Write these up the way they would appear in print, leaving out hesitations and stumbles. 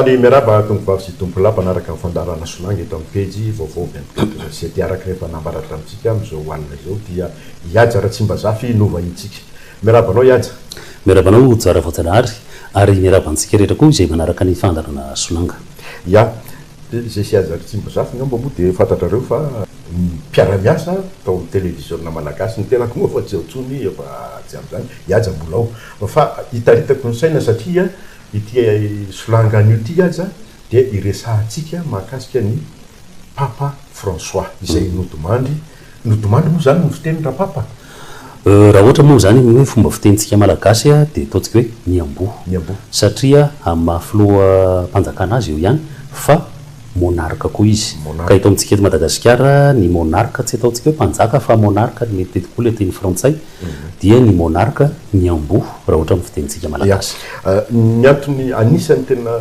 Fany miaraba tombovavy sy tombolapa anaraka ny fandarana Solanga eto amin'ny pejy vaovao 24 sy tiaraka rehefa nambaratra amintsika amin'izao alina izao dia Iadza Ратsimbazafi no vahintsika. Miarabanao Iadza. Miarabanao tsara voajanahary ary miarabantsika rehetra koa izay manaraka ny fandarana Solanga. Ya, izay sy Iadza Ratsimbazafi ngamba moa dia fantatrareo fa mpiara-miasa tao amin'ny télévision malagasy ny tenako moa fa tsy otsony efa tsy amin'izany Iadza mbola ao fa hitaritako ny saina satria ity Solanga an'io ity Iadza dia iresahantsika mahakasika ny Papa François izay nodomandry moa zany ny fiteny ra Papa. Raha ohatra moa zany hoe fomba fitenitsika malagasy dia ataontsika hoe miamboho satria amin'ny mahafiloha mpanjakana azy eo ihany fa monarque koa izy. Ka eto amintsika eto Madagasikara ny monarque tsy ataontsika hoe mpanjaka fa monarque ny mety koa le teny frantsay dia ny monarque miamboho raha ohatra amin'ny fitenitsika malagasy. Ny antony anisany tena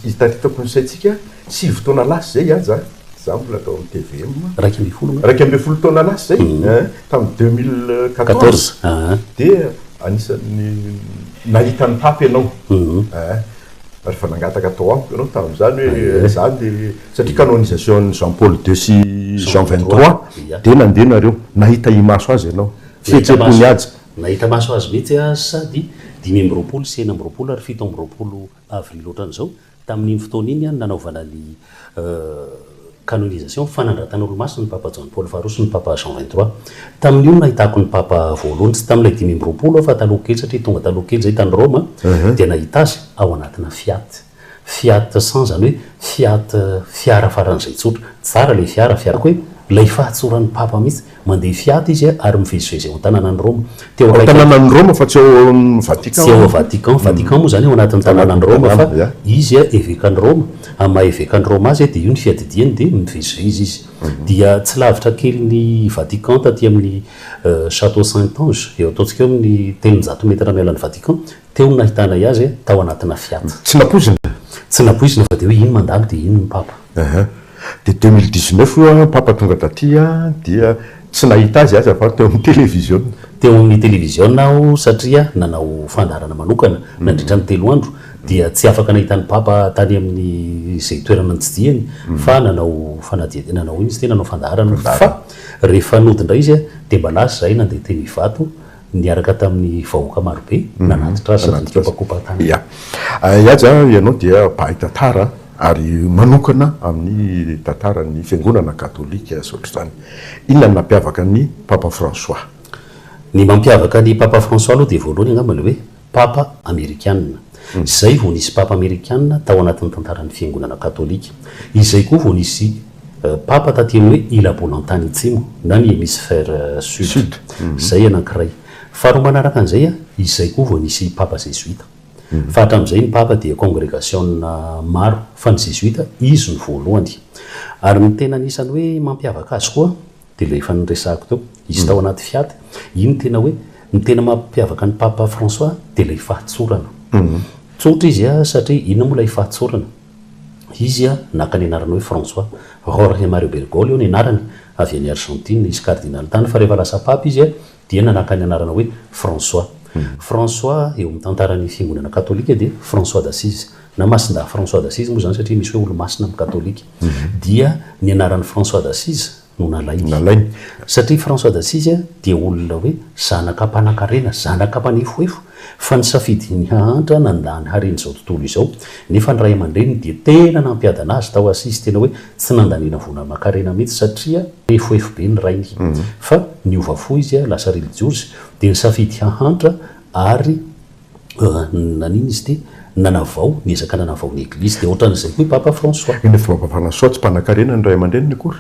hitaritako ny saintsika 7 taona lasa zay Iadza za mbola tao amin'ny TVM raiky amby folo taona lasa zay tamin'ny 2014 dia anisany nahita ny Papa ianao rehefa nangataka tao amiko ianao tamin'izany hoe zany dia satria canonisation Jean-Paul II sy Jean 23 dia nandeha nareo nahita imaso azy ianao fihetsepo ny Iadza nahita maso azy mihitsy sady 5 sy 9 ary 7 avril ohatran'izao tamin'iny fotoana iny nanaovana ny canonisation fanandratana olo-maso ny Papa Jean Paul faharoa sy ny Papa Jean 23 tamin'io nahitako ny Papa voalohany tsy tamin'ilay 5 fa taloha kely satria tonga taloha kely zay tany Roma dia nahita azy ao anatina Fiat 100 zany hoe fiara faran'izay tsotra tsara le fiara koa lay fahatsoran'ny Papa mihitsy mandeha Fiat izy ary mivezivezy ao an-tanànan'ny Roma teo an-tanànan'ny Roma fa tsy ao Vatican tsy ao Vatican moa zany ao anatin'ny tanànan'ny Roma fa izy évêque-ny Roma amin'ny maha évêque-ny Roma azy dia io ny fiadidiany dia mivezivezy izy dia tsy lavitra kely ny Vatican taty amin'ny Château Saint-Ange eo ataontsika eo amin'ny 300 metatra mialan'ny Vatican teo nahitana azy tao anatina Fiat tsy napoizina fa dia hoe iny mandalo dia iny ny Papa dia 2019 Papa tonga taty dia tsy nahita azy Iadza fa teo amin'ny télévision aho satria nanao fandarana manokana nandritra ny 3 andro dia tsy afaka nahitany Papa tany amin'ny izay toerana notsidihany fa nanao iny izy nanao fandarana fa rehefa nodindray izy dia mba lasa zay nandeha teny Ivato niaraka tamin'ny vahoaka marobe nanatitra azy sady nikopakopa tany. Iadza ianao dia mpahay tantara ary manokana amin'ny tantara ny fiangonana katolika sotr'izany. Inona no nampiavaka ny Papa François? Ny mampiavaka ny Papa François aloha dia voalohany angambany hoe Papa Amerikanina. Izay vao nisy Papa Amerikanina tao anatin'ny tantaran'ny fiangonana katolika. Izay koa vao nisy Papa taty amin'ny hoe ila bolantany itsimo na ny hémisphère sud. Izay anankiray. Faharoa manaraka an'izay izay koa vao nisy Papa Jésuita. Fa hatramin'izay ny Papa dia congrégation maro fa ny Jésuita izy ny voalohany. Ary ny tena anisany hoe mampiavaka azy koa dia ilay efa niresahako teo izy tao anaty Fiat iny tena hoe ny tena mampiavaka ny Papa François dia ilay fahatsorana. Tsotra izy satria inona moa ilay fahatsorana? Izy naka ny anarany hoe François Jorge Mario Bergoglio ny anarany avy any Argentine izy cardinal tany fa rehefa lasa Papa izy dia nanaka ny anarana hoe François eo amin'ny tantaran'ny fiangonana katolika dia François d'Assise na masinda François d'Assise moa zany satria misy hoe olo masina amin'ny katolika dia ny anaran'ny François d'Assise no nalainy satria François d'Assise dia olona hoe zanaka mpanan-karena zanaka mpanefoefo fa ny safidy ny hahantra nandany hareny izao tontolo izao nefa ny ray aman-dreniny dia tena nampiadana azy tao Assise tena hoe tsy nandaniana vona aman-karena mihitsy satria efoefo be ny rainy fa niova fo izy lasa religieuse dia ny safidy hahantra ary naniny izy dia nanavao niezaka nanavao ny église dia ohatran'izay koa Papa François. Iny Papa François tsy mpanan-karena ny ray aman-dreniny akory?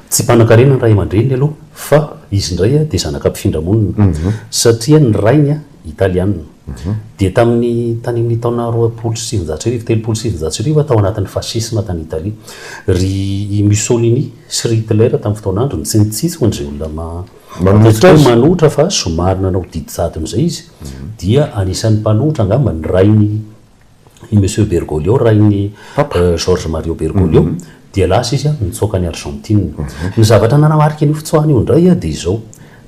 Tsy mpanan-karena ny ray aman-dreniny aloha fa izy indray dia zanaka mpifindramonina satria ny rainy italianina dia tamin'ny tany amin'ny taona 1700 tao anatin'ny fasisma tany Italia ry Mussolini sy Hitler tamin'ny fotoana andro tsy nitsitsy hoan'izay olona manotra fa somary nanao didijadona izay izy dia anisan'ny mpanotra angamba ny rainy Monsieur Bergoglio rainy George Mario Bergoglio dia lasa izy nitsoaka ny Argentine. Ny zavatra nanamarika ny fitsoahany io indray dia izao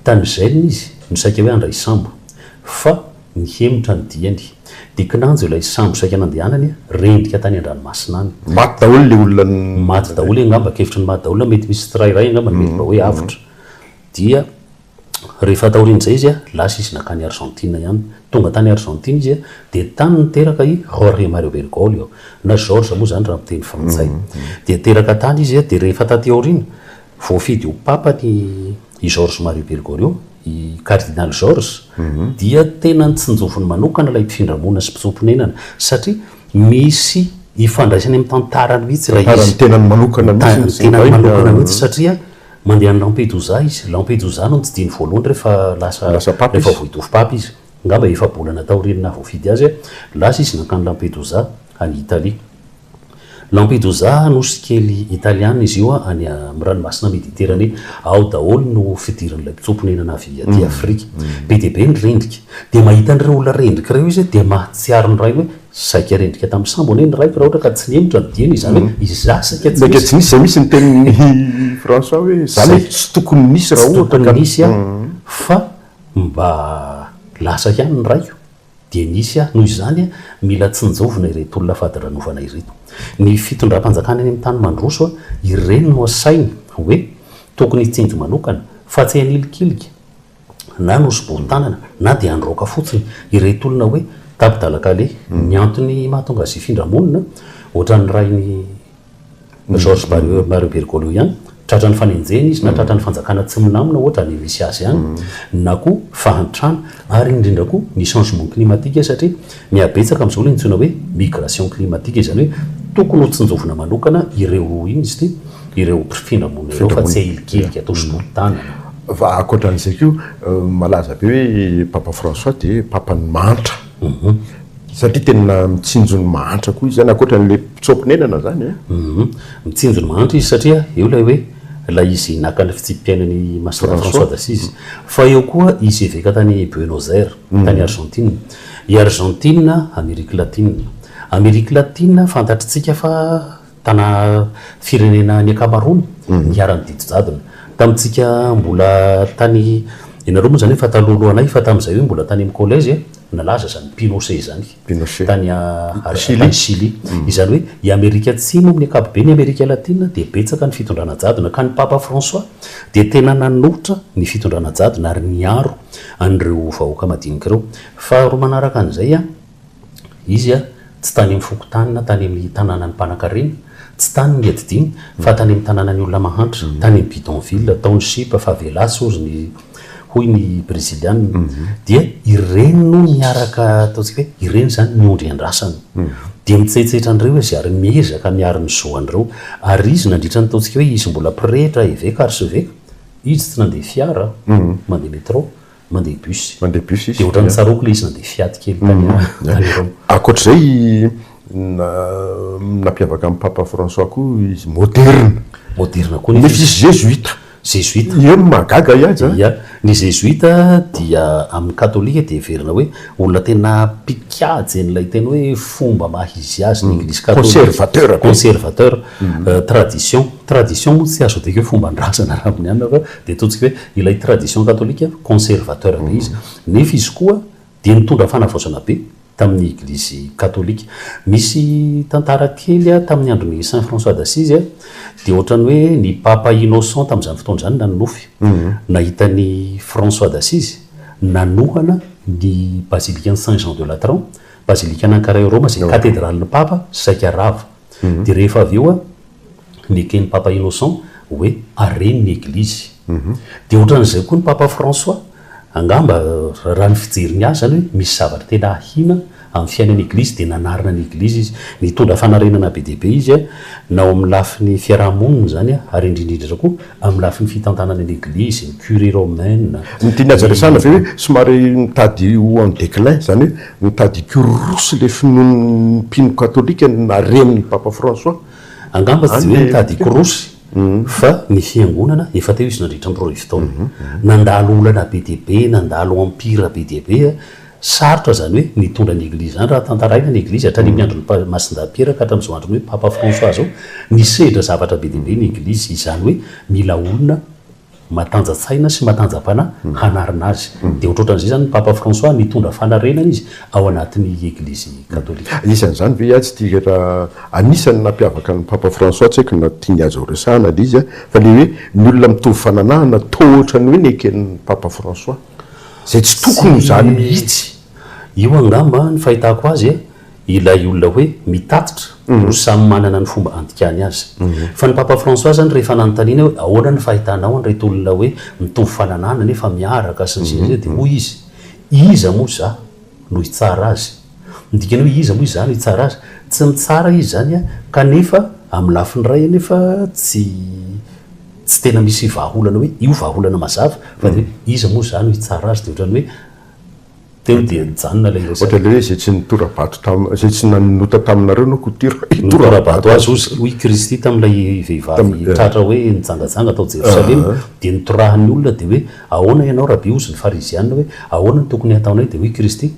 tany Gênes izy nisaika hoe handray sambo fa ny hemotra ny diany dikananjo ilay sambo saika nandehanany rendrika tany an-dranomasina any maty daholo le olona maty daholo angamba kevitra ny maty daholo mety misy tsirairay angamba mety mba hoe avitra dia rehefa taorin'izay izy lasa izy nakany Argentine ihany tonga tany Argentine izy dia tany niteraka i Jorge Mario Bergoglio na George moa zany raha miteny frantsay dia teraka tany izy dia rehefa taty aorina voafidy ho papany i George Mario Bergoglio i cardinal George dia tena nitsinjoviny manokana ilay mpifindramona sy mpitsomponenana satria misy ifandraisany amin'ny tantarany mihitsy raha tenany manokana mihitsy satria mandeha ny 𝗙𝗓𝗙𝗔𝗓 izy 𝗙𝗓𝗙𝗔𝗓 no nitsidiny voalohany rehefa rehefa voidofy papa izy ngamba efa bolana taorinina voafidy azy lasa izy nakany 𝗙𝗓𝗙𝗔𝗓 any Italie 𝗙𝗓𝗙𝗔𝗓 nosy kely italiana izy io any amin'ny ranomasina Mediterranée ao daholo no fidiran'ilay mpitsomponenana avy aty Afrika be dia be ny rendrika dia mahita an'ireo olona rendrika ireo izy dia mahatsiaro ny ray hoe saika rendrika tamin'ny sambo ane ny raiko raha ohatra ka tsy nemotra ny diany izany hoe iza saika tsy nisy zay misy ny teny François hoe zany tsy tokony nisy raha ohatra nisy fa mba lasa ihany ny raiko dia nisy noho izany mila tsinjovina ireto olona fady-ranovana ireto ny fitondram-panjakana any amin'ny tany mandroso ireny no asainy hoe tokony hitsinjo manokana fa tsy hanilikilika na nosy-boron-tanana na dia androaka fotsiny ireto olona hoe tapidalakale ny antony mahatonga azy hifindramonina ohatran'ny rainy George Mario Bergoglio ihany tratrany fanenjeny izy na tratrany fanjakana tsy minamina ohatra ny misy azy ihany na koa fahantrana ary indrindra koa ny changement climatique satria mihabetsaka amin'izao ilay nitsoina hoe migration climatique izany hoe tokony ho tsinjovina manokana ireo ino izy ty ireo mpifindramona ireo fa tsy ahilikilika atao sobotontanana fa akoatran'izay ko malaza be hoe papa François dia papany mantra satria tena mitsinjony mahantra koa izy zany akoatran'le mpitsomponenana zany mitsinjony mahantra izy satria eo ilay hoe la izy nakany fitsim-piainany masora François d'Assise fa eo koa izy eveka tany Buenos Aires tany Argentine i Argentine Amérique latine fantatritsika fa tana firenena ny akamarony niarany didy-jadona tamintsika mbola tany inareo moa zany fa taloalohanay fa tamin'izay hoe mbola tany amin'ny collège nalaza zany Pinochet zany tany Chili izany hoe i Amerika Atsimo amin'ny akapobe ny Amerika Latine dia betsaka ny fitondrana jadona ka ny papa François dia tena nanotra ny fitondrana jadona ary niaro an'ireo vahoaka madinika ireo fa ro manaraka an'izay izy tsy tany amin'ny fokotanina tany amin'ny tanànany mpanankarena tsy tany ny adidiny fa tany amin'ny tanànany olona mahantra tany amin'ny bidonville township favelaso ny hoy ny brésiliane dia ireny no miaraka ataontsika hoe ireny zany miondry andrasany dia mitsetsetra an'ireo izy ary miezaka miary ny zoan'ireo ary izy nandritra ny ataontsika hoe izy mbola pretra eveka arseveka izy tsy nandeha fiara mandeha métro mandeha bus izy dia ohatran'ny tsaroko le izy nandeha fiaty kely tany ireo akoatr'izay nampiavaka amin'ny papa François koa izy moderne koa nefa izy jésuite io magaga ia ny jésuite dia amin'ny katolika dia verina hoe olona tena pikajy an'ilay tena hoe fomba mahizy azy ny église catholique conservateur tradition moa tsy azo ateka hoe fomba andrasana raha amin'ny anina fa dia ataontsika hoe ilay tradition katolika conservateur be izy nefa izy koa dia nitondra fanavaozana be tamin'ny église catholique misy tantara kely tamin'ny andron'ny Saint François d'Assise dia ohatrany hoe ny papa innocent tamin'izany fotoana izany nanofy nahitany François d'Assise nanohana ny basilique Saint Jean de Latran basilique anankiray Roma izay cathédrale papa saika rava dia rehefa avy eo nekeny papa innocent hoe areny ny église dia ohatran'izay koa ny papa François angamba raha ny fijeriny azy zany hoe misy zavatra tena ahina amin'ny fiainany église dia nanarina ny église izy nitondra fanarenana be dia be izy nao amin'ny lafiny fiarahamonina zany ary indrindrindra koa amin'ny lafiny fitantanana ny église ny curé romaine nytiany azaresana ve hoe somary mitady ho en déclin zany hoe mitady kurosy le finoany mpino katolika nareniny papa François angamba tsy hoe mitady korosy fa ny fiangonana efa teo izy nandritra ny 2 taona nandalo olana be dia be nandalo empire be dia be sarotra zany hoe nitondra ny église zany raha tantaraina ny église hatrany amin'ny andron'ny masindapiera ka hatramin'izao androny hoe papa François zao nisedra zavatra be dia be ny église izany hoe mila olona matanjatsaina sy matanjam-pana hanarina azy dia ohatrohatran'izay zany papa François nitondra fanarenana izy ao anatin'ny eglizy katolika. Isan'izany ve tsy tia anisany nampiavaka ny papa François tsy haiko na tiany azy ho resahana le izy fa le hoe ny olona mitovy fananahana tohatra ny hoe neken'ny papa François zay tsy tokony izany mihitsy. Io angamba ny fahitako azy ilay olona hoe mitatitra no samy manana ny fomba andikany azy. Fa ny papa François zany rehefa nanontaniana hoe ahoana ny fahitanao an'ireto olona hoe mitovy fananahana nefa miaraka sy ny sisa dia hoy izy iza moa za no hitsara azy. Midikany hoe iza moa izy zany hitsara azy tsy mitsara izy zany kanefa amin'ny lafiny ray nefa tsy tena misy vahaolana hoe io vahaolana mazava fa dia iza moa zany ho hitsara azy dia ohatrany hoe teo dia janona ilay ohatra le hoe zay tsy nitorabato zay tsy nanota taminareo no torabato azy hoy Kristy tamin'ilay vehivavy tratra hoe nijangajanga tao Jerosalema dia nitorahany olona dia hoe ahoana ianao rahabe ozy ny farizianina hoe ahoana ny tokony hataonay dia hoy Kristy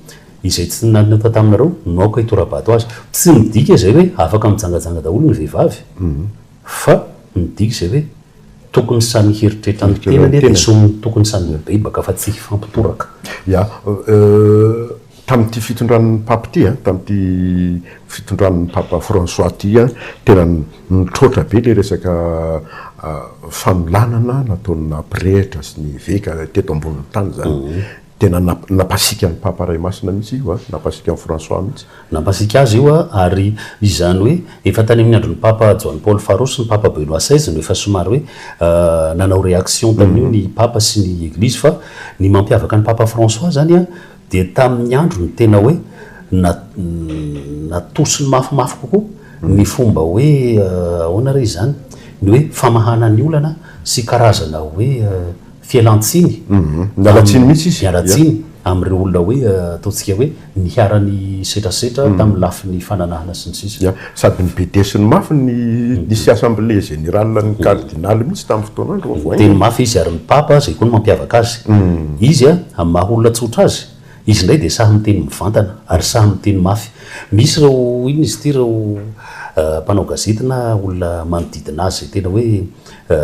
izay tsy nanota taminareo naoka hitorabato azy. Tsy midika izay hoe afaka mijangajanga daholo ny vehivavy fa midika izay hoe tokony samy heritreritra ny tenany dia sominy tokony samy bebaka fa tsy fampitoraka. Ya tamin'ity fitondran'ny papa ty tamin'ity fitondran'ny papa François ty tena nitroatra be le resaka fanolanana nataona prêtre sy ny veka teto ambony tany zany. Tena napasika ny papa ray masina mihitsy io napasika ny François mihitsy. Napasika azy io ary izany hoe efa tany amin'ny andron'ny papa John Paul Faroa sy ny papa Benoît XVI no efa somary hoe nanao réaction tamin'io ny papa sy ny église fa ny mampiavaka ny papa François zany dia tamin'ny andro ny tena hoe natosiny mafimafy kokoa ny fomba hoe ahoana re izany ny hoe famahana ny olana sy karazana hoe fialantsiny mialatsiny mihitsy izy mialatsiny amin'ireo olona hoe ataontsika hoe niharany setrasetra tamin'ny lafiny fananahana sy ny sisa sady nibedesiny mafy nisy assemblée générale ny cardinal mihitsy tamin'ny fotoana teny mafy izy ary ny papa zay koa no mampiavaka azy izy amin'ny maha olona tsotra azy izy indray dia sahy miteny mivantana ary sahy miteny mafy. Misy reo iny izy ty reo mpanao gazety na olona manodidina azy tena hoe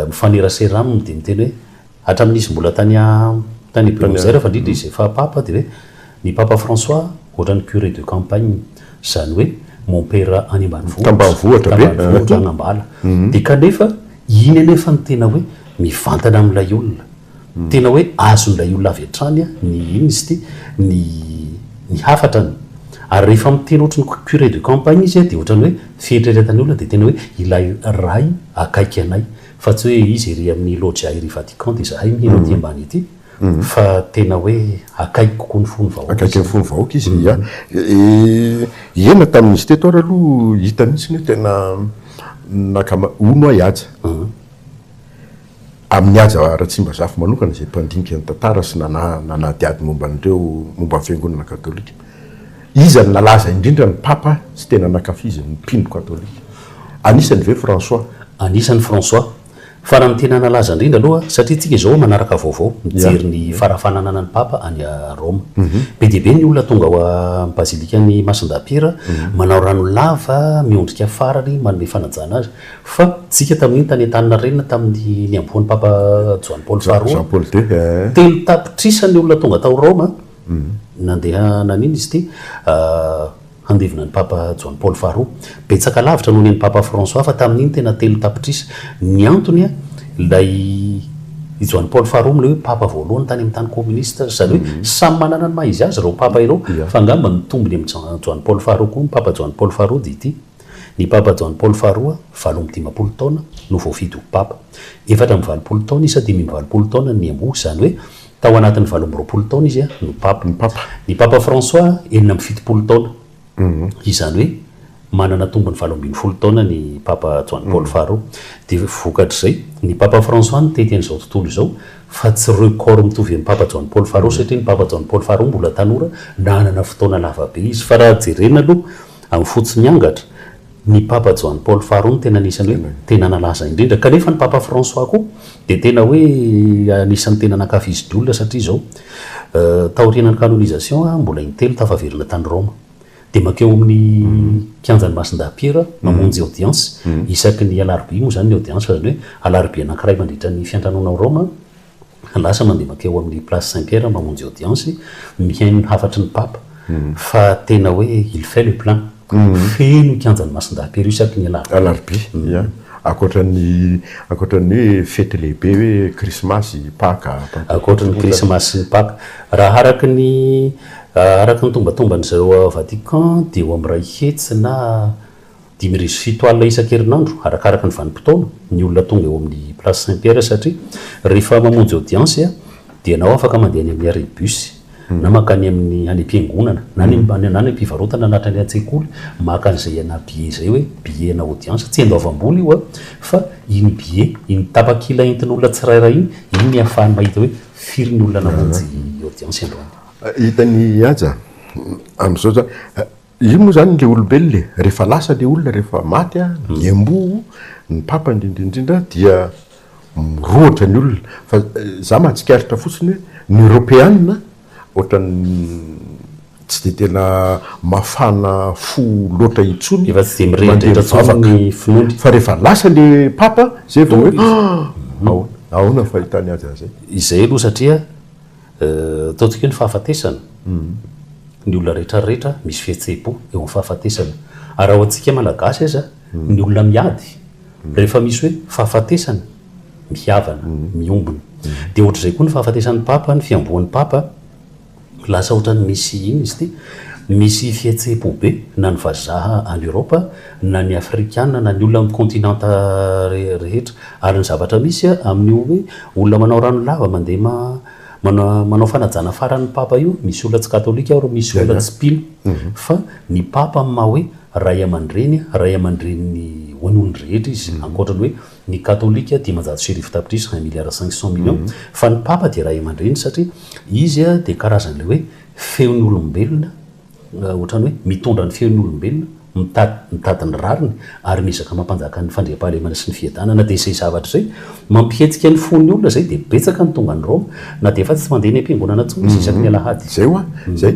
mifanerasera aminy dia miteny hoe hatramin'izy mbola tany Buenos Aires fa indrindra izy efa papa dia hoe ny papa François ohatran'ny curé de campagne zany hoe mon père any ambanivohitra anambala dia kanefa iny anefa ny tena hoe mivantana amin'ilay olona tena hoe azon'ilay olona avy hatrany ny iny izy ty ny hafatrany ary rehefa miteny ohatrany curé de campagne izy dia ohatrany hoe fieritreretany olona dia tena hoe ilay ray akaiky anay fa tsy hoe izy ery amin'ny 𝗙𝗔𝗣𝗩𝗙𝗔𝗍 Vatican dia zahay miheno aty ambany ity fa tena hoe akaiky kokoa ny fony vahoaka akaiky ny fony vahoaka izy iena tamin'izy teto ary aloha hita mihitsy hoe tena ono iaja amin'ny aja Ratsimbazafa manokana izay mpandinika ny tantara sy nanadiady momba an'ireo momba ny fiangonana katolika iza ny nalaza indrindra ny papa sy tena nankafiziny ny mpino katolika anisany ve François anisany François fa raha ny tena nalaza indrindra aloha satria tsika izao manaraka vaovao mijery ny farafananana ny papa any Roma be dia be ny olona tonga ao basilika ny Masin-Dapira manao rano lava miondrika farany manome fanajana azy fa tsika tamin'iny tany an-tanina renina tamin'ny niampoan'ny papa John Paul Faroa telo tapitrisany olona tonga tao Roma nandeha naniny izy ty handevina ny papa John Paul Faroa betsaka lavitra noho ny papa François fa tamin'iny tena telo tapitrisa ny antony ilay John Paul Faroa le hoe papa voalohany tany amin'ny tany communiste zany hoe samy manana ny maha izy azy reo papa ireo fa angamba ny tombony amin'ny John Paul Faroa koa ny papa John Paul Faroa dia ity ny papa John Paul Faroa 720 taona no voafidy ho papa 420 taona isa 520 taona ny ambo zany hoe tao anatin'ny 20 taona izy no papa ny papa François 770 taona izany hoe manana tombony 720 taona ny papa John Paul Faroa dia vokatr'izay ny papa François nitety an'izao tontolo izao fa tsy record mitovy amin'ny papa John Paul Faroa satria ny papa John Paul Faroa mbola tanora nanana fotoana lavabe izy fa raha jerena aloha amin'ny fotsy miangatra ny papa John Paul Faroa tena anisany hoe tena nalaza indrindra kanefa ny papa François koa dia tena hoe anisany tena nankafizy olona satria izao taorianany canonisation mbola intelo tafaverina tany Roma dia makeo amin'ny kianjan'ny Masin-Dapira mamonjy audience isaky ny alarobia moa zany ny audience fa zany hoe alarobia anankiray mandritra ny fiantranona ao Roma lasa mandeha makeo amin'ny place Saint-Pierre mamonjy audience mihaino hafatry ny papa fa tena hoe il fait le plan feno kianjany masindahy isaky ny alarobia akoatran'ny hoe fety lehibe hoe krismasy paka akoatran'ny krismasy ny paka raha araky ny tombatomban' zareo Vatican dia eo amin'ny ray hetsy na 5 alina isan-kerinandro arakaraka ny vanim-potoana ny olona tonga eo amin'ny place Saint-Pierre satria rehefa mamonjy audience dia nao afaka mandeha any amin'ny arébus na makany amin'ny any am-piangonana na ny am-pivarotana anatiny an-tsekoly maka an'izay ana billet zay hoe billet na audience tsy andoavam-bola io fa iny billet iny tapakila entin'olona tsirairay iny ahafahany mahita hoe firy ny olona namonjy audience androany hitany aja amin'izao zany io moa zany le olombelona rehefa lasa le olona rehefa maty miambo ny papa indrindrindrindra dia mirohatra ny olona fa za mahatsikaritra fotsiny hoe ny européanina ohatrany tsy de tena mafana fo loatra intsony efa tsy de mirehitra ny finoany fa rehefa lasa le papa zay vao hoe ahoana fahitany azy zay izay aloha satria ataontsika ny fahafatesana ny olona rehetrarehetra misy fihetsepo eo amin'ny fahafatesana ary ao antsika malagasy aza ny olona miady rehefa misy hoe fahafatesana mihavana miombona dia ohatr'izay koa ny fahafatesan'ny papa ny fiamboan'ny papa lasa ohatrany misy iny izy ty misy fihetsepo be na ny vazaha en Europe na ny afrikana na ny olona amin'ny continenta rehetra ary ny zavatra misy amin'io hoe olona manao rano lava mandeha manao fanajana faran'ny papa io misy olona tsy katolika ary misy olona tsy pino fa ny papa amin'ny maha hoe ray aman-dreny ho an'olony rehetra izy ankoatrany hoe ny katolika 500 tapitrisa 1,500,000,000 fa ny papa dia ray aman-dreny satria izy dia karazan'le hoe feon'ny olombelona ohatrany hoe mitondra ny feon'ny olombelona mitady ny rariny ary mizaka mampanjaka ny fandriam-pahalemana sy ny fiadanana dia izay zavatra zay mampihetsika ny fon'ny olona zay dia betsaka ny tonga ny Roma na dia efa tsy mandeha ny am-piangonana intsony izy isaky ny alahady zay zay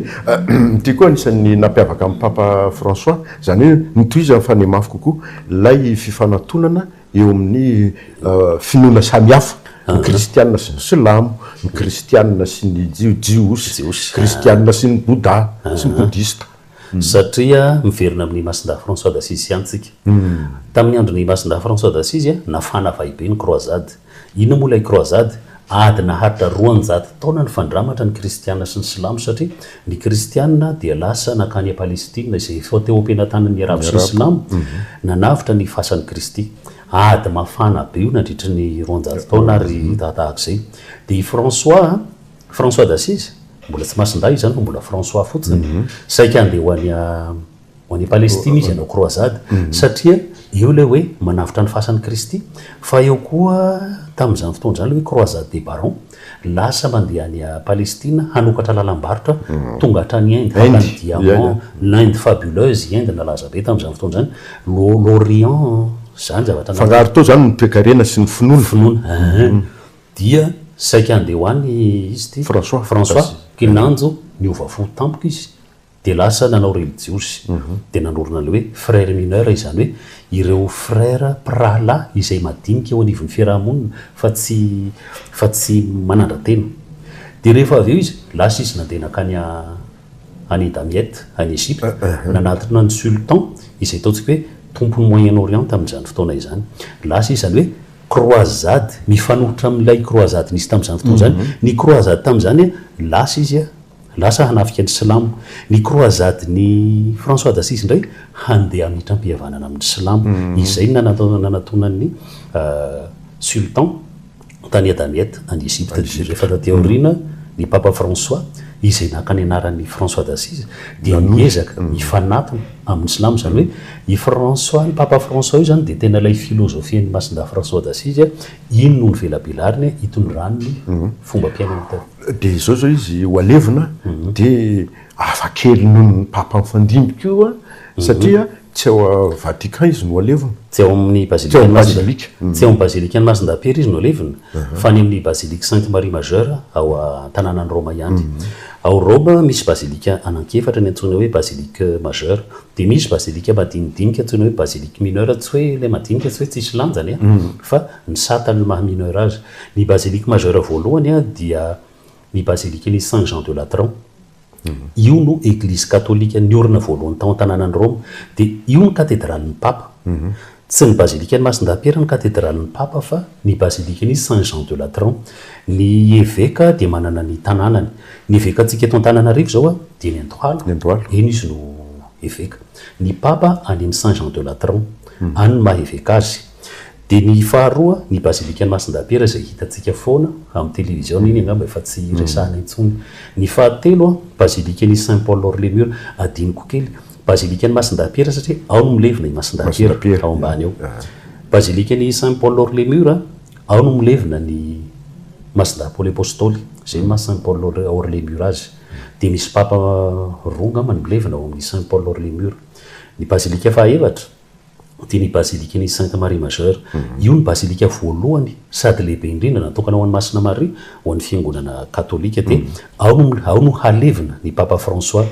ty koa anisan'ny nampiavaka amin'ny papa François zany hoe nitoiza fanemafy kokoa lay fifanantonana eo amin'ny finoana samihafa ny kristianina sy ny silamo ny kristianina sy ny jiosy kristianina sy ny bouddha sy ny bouddhiste satria miverina amin'ny masindahy François d'Assise antsika tamin'ny andron'ny masindahy François d'Assise nafana vahibe ny croisade ino moa ilay croisade adina haritra 200 taona ny fandramatra ny kristianina sy ny silamo satria ny kristianina dia lasa nakany a Palestina izay efa teo am-penantanan'ny arabo sy ny silamo nanavitra ny fasan'ny Kristy ady mafana be io nandritra ny 200 taona ary tahaka izay dia François d'Assise mbola tsy masindahy izy zany fa mbola François fotsiny saika andeha ho any Palestine izy anao croisade satria eo le hoe manavitra ny fasan'ny Kristy fa eo koa tamin'izany fotoana zany le hoe croisade des barons lasa mandeha any Palestine hanokatra lalam-barotra tonga hatrany Inde hakany diamant l'Inde fabuleuse Inde nalaza be tamin'izany fotoana zany l'Orient zany zavatra fangaro to zany ny toe-karena sy ny finoana dia saika andeha ho any izy ty François kinanjo niova fo tampoka izy dia lasa nanao religiosy dia nanorona le hoe frère mineur izany hoe ireo frère prala izay madinika eo anivon'ny fiarahamonina fa tsy manandra-tena dia rehefa avy eo izy lasa izy nandeha nakany any Damiette any Egypte nanatona ny sultan izay ataontsika hoe tompony Moyen-Orient tamin'izany fotoana izany lasa izy zany hoe croisade mifanohitra amin'ilay croisade nisy tamin'izany fotoana zany ny croisade tamin'izany lasa izy lasa hanafika ny silamo ny croisade ny François d'Assise indray handeha mitram-pihavanana amin'ny silamo izay nanatonan'ny sultan tany Damiette any Egypte rehefa taty aoriana ny papa François izay nakany anaran'ny François d'Assise dia miezaka mifanatona amin'ny silamo zany hoe i François ny papa François io zany dia tena ilay filozofian'ny masindahy François d'Assise ino no ny velabelariny itondrany fomba mpiainana dia izao zao izy ho alevina dia afakely noho ny papa mifandimby koa satria tsy ao Vatican izy no alevina. Tsy ao amin'ny basilika basilika. Tsy ao amin'ny basilika ny Masindapiera izy no alevina. Fa ny amin'ny basilika Sainte-Marie Majeure ao tanànan'ny Roma ihany. Ao Roma misy basilika anankefatra ny antsoina hoe basilika majeure, dia misy basilika madinidinika antsoina hoe basilika mineure, tsy hoe ilay madinika tsy hoe tsisy lanjany fa ny satany maha mineure azy. Ny basilika majeure voalohany dia ny basilika ny Saint-Jean de Latran. Io no église catholique niorina voalohany tao an-tanànan'ny Roma, dia io ny cathédralen'ny papa. Tsy ny basilika ny Masindapiera ny cathédralen'ny papa fa ny basilika ny Saint-Jean de Latran. Ny évêque dia manana ny tanànany. Ny évêque antsika eto Antananarivo zao dia ny Antohala. Eny izy no évêque. Ny papa any amin'ny Saint-Jean de Latran, any ny maha évêque azy. Dia ny faharoa ny basilika ny Masindapiera izay hitantsika foana amin'ny télévision iny angamba efa tsy resahana intsony. Ny fahatelo basilika ny Saint-Paul hors les murs, adiniko kely basilika ny Masindapiera satria ao no milevina i Masindapiera ao ambany ao. Basilika ny Saint-Paul hors les murs ao no milevina ny Masindapoly apôstôly, izay ny Saint-Paul hors les murs azy. Dia misy papa roa ngamba ny milevina ao amin'ny Saint-Paul hors les murs. Ny basilika fahaefatra dia ny basilika ny Sainte-Marie Majeure. Io ny basilika voalohany sady lehibe indrindra natokana ho an'ny Masina Maria ho an'ny fiangonana katolika. Dia ao no halevina ny papa François.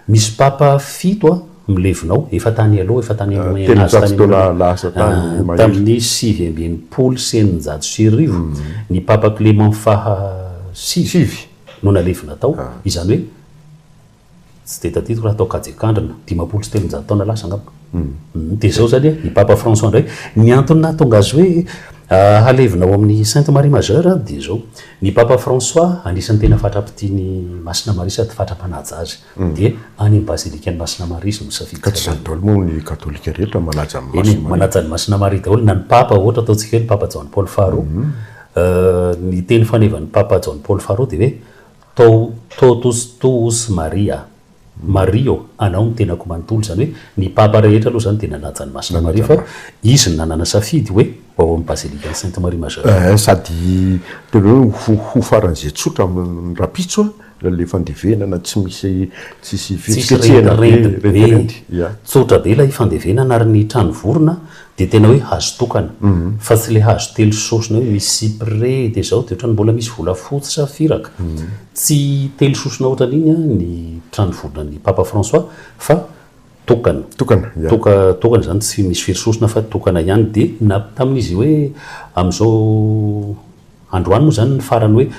Misy papa fito milevinao efa tany aloha, efa tany tamin'ny 780 ny papa Clément faha 6 no nalevina tao. Izany hoe tsy dia tadidiko raha atao 𝗙𝗜𝗙𝗡𝗔𝗡 500 taona lasa angamba. Dia zao zany ny papa François ndray ny antony nahatonga azy hoe halevina ao amin'ny Sainte Marie Majeure dia zao ny papa François anisan'ny tena fatrapitiany Masina Maria sady fatrapanaja azy dia any amin'ny basilika ny Masina Maria izy no safidy. Zany daholo moa ny katolika rehetra manaja ny Masina Maria daholo na ny papa ohatra ataontsika hoe ny papa John Paul faharoa. Ny teny fanevan'ny papa John Paul faharoa dia hoe totus Maria Mario anao ny tenako manontolo, zany hoe ny papa rehetra aloha zany tena naja ny Masina Maria fa izy ny nanana safidy hoe ao amin'ny basilika ny Sainte Marie Majeure. Sady tena hoe ho faran'izay tsotra amin'ny rapitso le fandevenana tsy misy tsotra be ilay fandevenana ary ny trano vorona dia tena hoe hazo tokana fa tsy le hazo telo sosona hoe misy cyprès dia zao dia ohatrany mbola misy volafotsy safiraka. Tsy telo sosona ohatran'iny ny trano vorona ny papa François fa tokana zany tsy misy firy sosona fa tokana ihany. Dia na tamin'izy hoe amin'izao androany moa zany ny farany hoe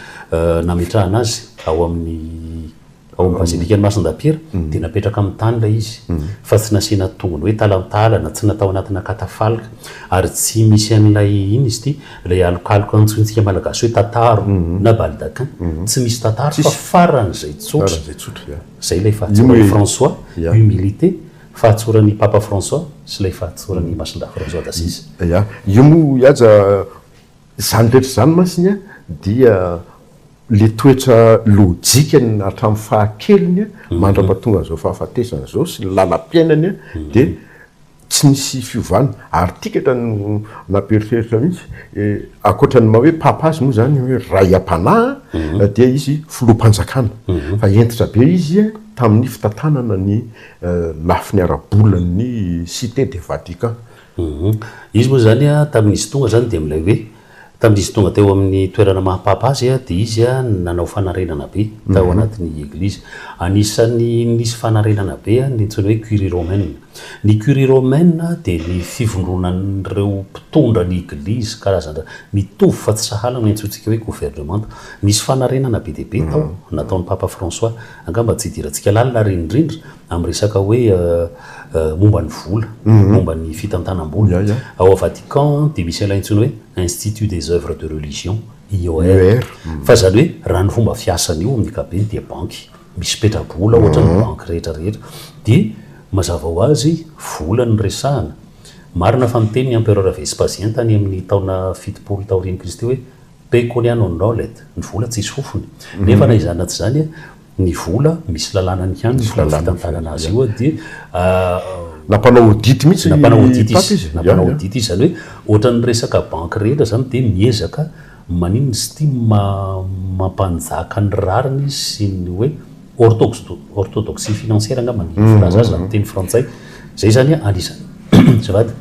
nametrahana azy ao amin'ny basilika ny Masindapiera dia napetraka amin'ny tany ilay izy fa tsy nasiana tongony hoe talantalana, tsy natao anatina katafalka ary tsy misy an'ilay iny izy ty ilay alokaloka antsointsika malagasy hoe tataro na baldaquin, tsy misy tataro fa faran'izay tsotra. Zay ilay fahatsoran'ny François humilité, fahatsoran'ny papa François sy ilay fahatsoran'ny Masinda François d'Assise. Io moa iaja zany rehetra zany masiny dia le toetra lojika hatramin'ny fahakeliny mandra-pahatonga an'izao fahafatesana zao sy ny lalam-piainany dia tsy misy fiovana. Ary tikatra no namperiferitra mihitsy ankoatrany ma hoe papa azy moa zany hoe ray am-panahy dia izy filoha-mpanjakana fa entitra be izy tamin'ny fitantanana ny lafiny ara-bolan'ny cité de Vatican. Izy moa zany tamin'izy tonga zany dia milay hoe tamin'izy tonga teo amin'ny toerana mahapapa azy dia izy nanao fanarenana be tao anatin'ny église. Anisan'ny nisy fanarenana be ny antsoina hoe curie romaine. Ny curie romaine dia ny fivondronan'ireo mpitondra ny église karazana mitovy fa tsy sahala ny antsointsika hoe gouvernement. Nisy fanarenana be dia be tao nataon'ny papa François angamba tsy hidirantsika lalina rindrindra amin'ny resaka hoe momba ny vola, momba ny fitantanam-bola. Ao Vatican dia misy ilay antsoina hoe Institut des œuvres de religion IOR. Fa zany hoe raha ny fomba fiasany io amin'ny ankapobeny dia banky misy petrabola ohatra ny banky rehetrarehetra dia mazava ho azy vola ny resahana. Marina fa miteny ny empereur Vespasien tany amin'ny taona 700 taorian'ny Kristy hoe pecuniam non olet, ny vola tsisy fofony. Nefa na izany tsy zany ny vola misy lalànany ihany ny fitantanana azy io dia nampanao audity mihitsy nampanao audity izy zany hoe ohatran'ny resaka banky rehetra zany dia miezaka maninona izy ty mampanjaka ny rariny sy ny hoe orthodoxie financière angamba ny fraza azy amin'ny teny frantsay zay zany anisany zavady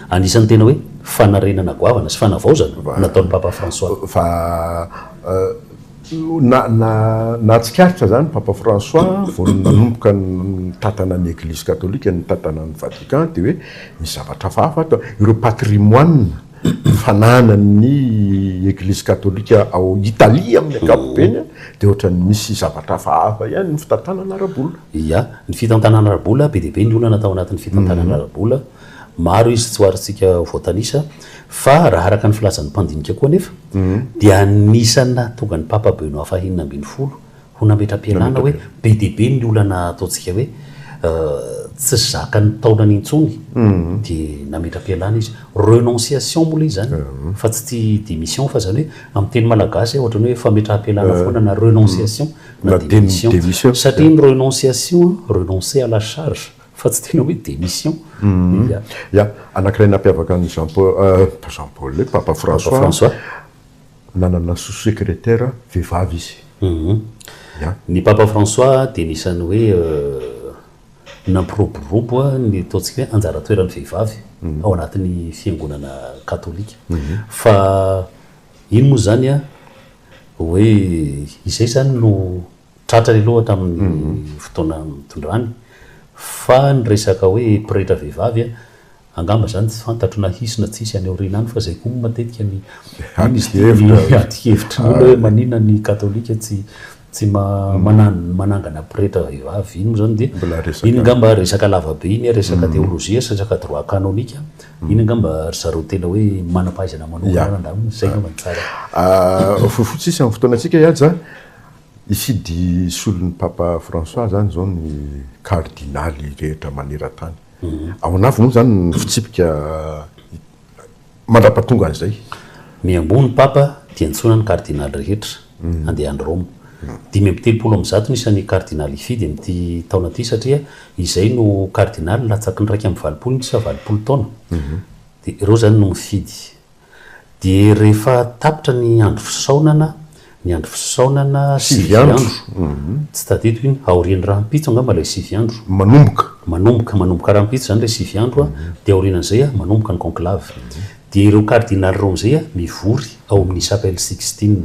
anisan'ny tena hoe fanarenana goavana sy fanavaozana nataon'ny papa François fa na tsikaritra zany papa François vao nanomboka ny tatana ny église catholique ny tatana ny Vatican de hoe misy zavatra hafahafa ireo patrimoine fananany église catholique ao Italie amin'ny ankapobeny de ohatrany misy zavatra hafahafa ihany ny fitantanana arabola ny fitantanana arabola be dia be ny olona natao anatin'ny fitantanana arabola maro izy tsy hoaritsika voatanisa fa raha araka ny filazan'ny mpandinika koa nefa dia anisana tonga ny papa Benoît fahinina ambin'ny folo ho nametra-pialana hoe be dia be ny olana ataontsika hoe tsy zaka ny taona n'intsony dia nametra-pialana izy renonciation moa izy zany fa tsy démission fa zany hoe amin'ny teny malagasy ohatrany hoe fametra-pialana foana na renonciation na démission satria ny renonciation renoncer à la charge fa tsy tena hoe démission anankiray nampiavaka ny Jean Paul papa François nanana sous-secrétaire vehivavy izy ny papa François dia nisany hoe nampiroborobo ny ataontsika hoe anjara toeran'ny vehivavy ao anatin'ny fiangonana katolika fa ino moa zany hoe izay zany no tratrany aloha tamin'ny fotoana mitondrany fa ny resaka hoe pretra vehivavy angamba zany tsy fantatro na hisy na tsisy any aoriana any fa zay koa matetika ny hevitra hoe manina ny katolika tsy manangana pretra vehivavy ino zany dia iny angamba resaka lavabe iny resaka théologie resaka droit canonique iny angamba zareo tena hoe manam-pahaizana manokana zay ngamba ny tsara fofotsisy amin'ny fotoanantsika iaja isidy solon'ny papa François zany zao ny cardinaly rehetra maneran-tany ao anavy moa zany ny fitsipika mandrapatonga an'izay miambony papa dia nitsona ny cardinaly rehetra andeha any Rome 570 nisan'ny cardinaly ifidy amin'ity taona ity satria izay no cardinaly latsaky ny raiky amin'ny 20 ny 20 taona dia ireo zany no mifidy dia rehefa tapitra ny andro fisaonana sivy andro tsy tadidiko iny aorian'ny rahampitso angamba ilay sivy andro manomboka rahampitso zany ilay sivy andro dia aorianan'izay manomboka ny conclave dia ireo cardinaly reo amizay mivory ao amin'ny chapelle Sixtine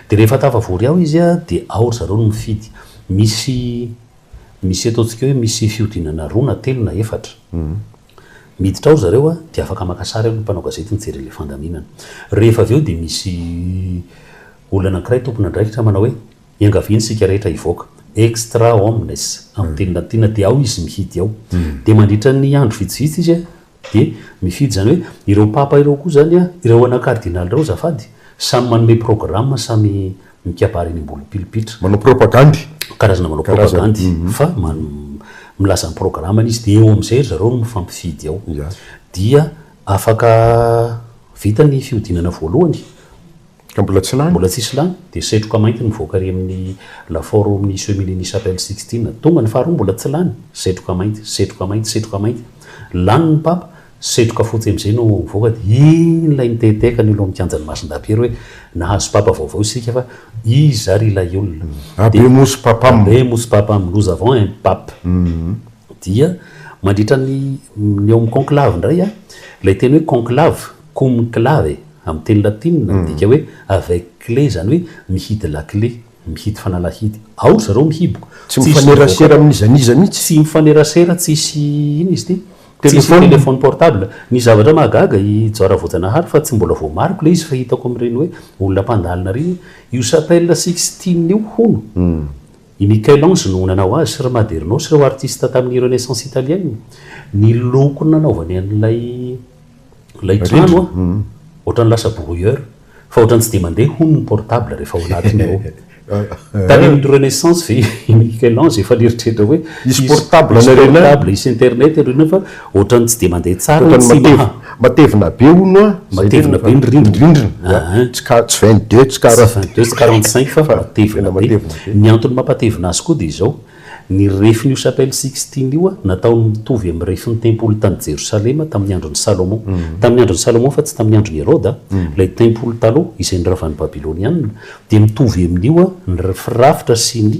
dia rehefa tafavory ao izy dia ao zareo no mifidy misy ataontsika hoe misy fiodinana roa na telo na efatra miditra ao zareo dia afaka maka sary ao ny mpanao gazety nijery ilay fandaminana rehefa avy eo dia misy olona anankiray tompona andraikitra manao hoe iangaviany sika rehetra ivoaka extra omnes amin'ny teny latina dia ao izy mihidy ao dia mandritra ny andro vitsivitsy izy dia mifidy zany hoe ireo papa ireo koa zany ireo ana cardinaly ireo zafady samy manome programme samy mikabary eny ambony pilipitra manao propagandy karazana manao propagandy fa milaza ny programme izy dia eo amin'izay zareo no mifampifidy ao dia afaka vita ny fiodinana voalohany mbola tsisy lany dia setroka mainty ny mivoaka ary amin'ny laforo amin'ny cheminée ny chapelle Sixtine tonga ny faharoa mbola tsy lany setroka mainty lany ny papa setroka fotsy amin'izay no mivoaka dia iny lay niteteka ny olo mikianjany masin-dapiero hoe nahazo papa vaovao isika fa izy ary ilay olona habemoso papa nous avons un pape dia mandritra ny eo amin'ny conclave indray ilay teny hoe conclave cum clave amin'ny teny latina midika hoe avec clé zany hoe mihidy la clé mihidy fanalahidy ao zareo mihiboka tsy mifanerasera amin'izaniza mihitsy tsy mifanerasera tsisy iny izy ty téléphone portable ny zavatra mahagaga ijoara voajanahary fa tsy mbola voamariko le izy fa hitako amin'ireny hoe olona mpandalina reny io chapelle Sixtine io hono i Michel-Ange no nanao azy sy ry Maderno sy ireo artiste tamin'ny renaissance italienne ny loko nanaovany an'ilay trano ohatrany lasa brouilleur fa ohatrany tsy dia mandeha hono ny portable rehefa ao anatiny ao tany amin'ny renaissance ve Michel-Ange efa neritreritra hoe isy portable isy internet ireny fa ohatrany tsy dia mandeha tsara matevina be hono matevina be ny rindrina tsy 22 tsy 45 fa matevina be ny antony mampatevina azy koa dia izao ny refin'io chapelle Sixtine io natao mitovy amin'ny refin'ny tempoly tany Jerosalema tamin'ny andron'ny Salomon fa tsy tamin'ny andron'ny Hérode ilay tempoly taloha izay niravan'ny Babilonianina dia mitovy amin'io ny firafitra sy ny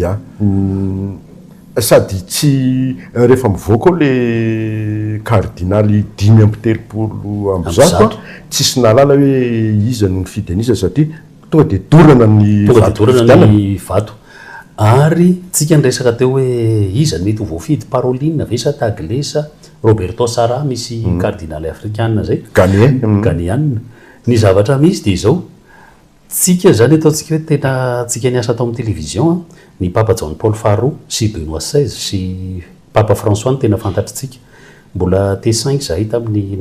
ia sady tsy rehefa mivoaka le cardinaly 5/3 tsisy nalala hoe iza no ny fidenisa satria tonga de dorana ny vato ary tsika nresaka teo hoe iza ny mety ho voafidy Paroline ve sa Tagle sa Roberto Sara misy cardinaly africain zay Ghanéen ny zavatra misy de izao tsika zany ataontsika hoe tena tsika niasa tao amin'ny télévision ny Papa John Paul Faharoa sy Benoît XVI sy Papa François ny tena fantatritsika mbola T5 zahay tamin'ny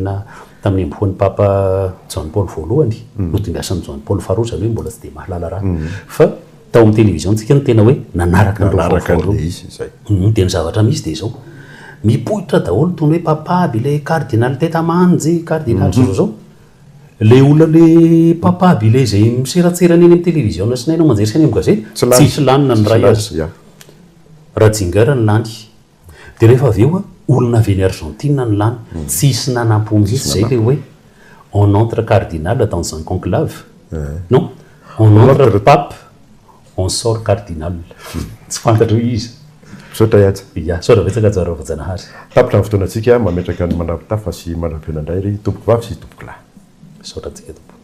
amboan'ny Papa John Paul voalohany notingasan'ny John Paul Faharoa zany hoe mbola tsy de mahalala raha fa tao amin'ny télévision tsika ny tena hoe nanaraka de ny zavatra misy de izao mipoitra daholo tony hoe papaby le cardinal 𝗙𝗜𝗙𝗙𝗏 cardinal zao le olona le papaby le zay miseratserany eny amin'ny télévision sy nainao manjery sainy amin'ny gazety tsisy lanina ny ray azy 𝗙𝗔𝗣𝗙𝗏 ny lany de rehefa avy eo olona avy any Argentine ny lany tsisy nanampo mihitsy zay le hoe on entre cardinal dans un conclave non on entre pape on sort cardinal tsy fantatra hoe izy saotra iatsa saotra betsaka tsara voajanahary tapitra ny fotoanantsika mametraka ny manapitafa sy manam-penandray ry tompoko vavy sy tompoko lahy saotra tsika tompo